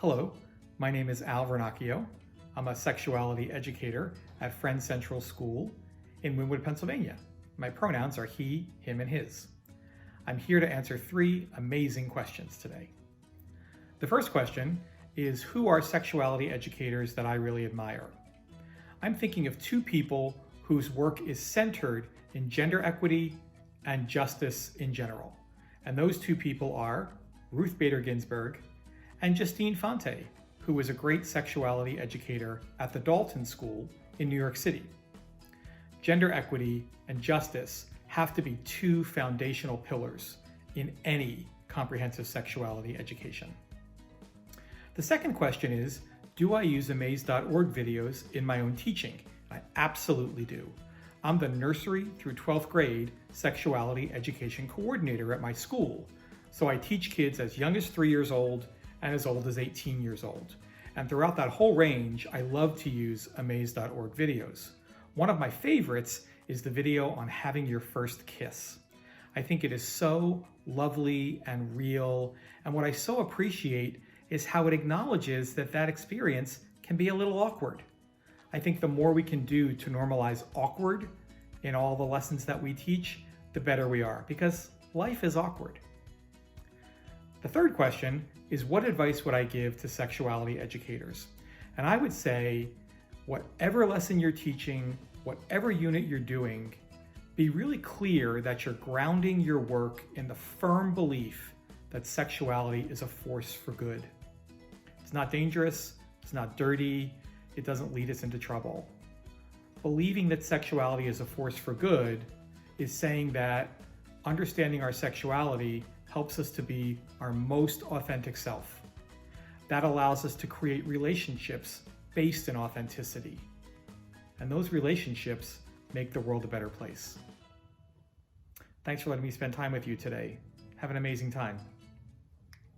Hello, my name is Vernacchio. I'm a sexuality educator at Friends Central School in Wynnewood, Pennsylvania. My pronouns are he, him, and his. I'm here to answer 3 amazing questions today. The first question is, who are sexuality educators that I really admire? I'm thinking of 2 people whose work is centered in gender equity and justice in general. And those 2 people are Ruth Bader Ginsburg and Justine Fonte, who was a great sexuality educator at the Dalton School in New York City. Gender equity and justice have to be 2 foundational pillars in any comprehensive sexuality education. The second question is, do I use AMAZE.org videos in my own teaching? I absolutely do. I'm the nursery through 12th grade sexuality education coordinator at my school. So I teach kids as young as 3 years old and as old as 18 years old. And throughout that whole range, I love to use AMAZE.org videos. One of my favorites is the video on having your first kiss. I think it is so lovely and real, and what I so appreciate is how it acknowledges that that experience can be a little awkward. I think the more we can do to normalize awkward in all the lessons that we teach, the better we are, because life is awkward. The third question is, what advice would I give to sexuality educators? And I would say, whatever lesson you're teaching, whatever unit you're doing, be really clear that you're grounding your work in the firm belief that sexuality is a force for good. It's not dangerous, it's not dirty, it doesn't lead us into trouble. Believing that sexuality is a force for good is saying that understanding our sexuality helps us to be our most authentic self. That allows us to create relationships based in authenticity. And those relationships make the world a better place. Thanks for letting me spend time with you today. Have an amazing time.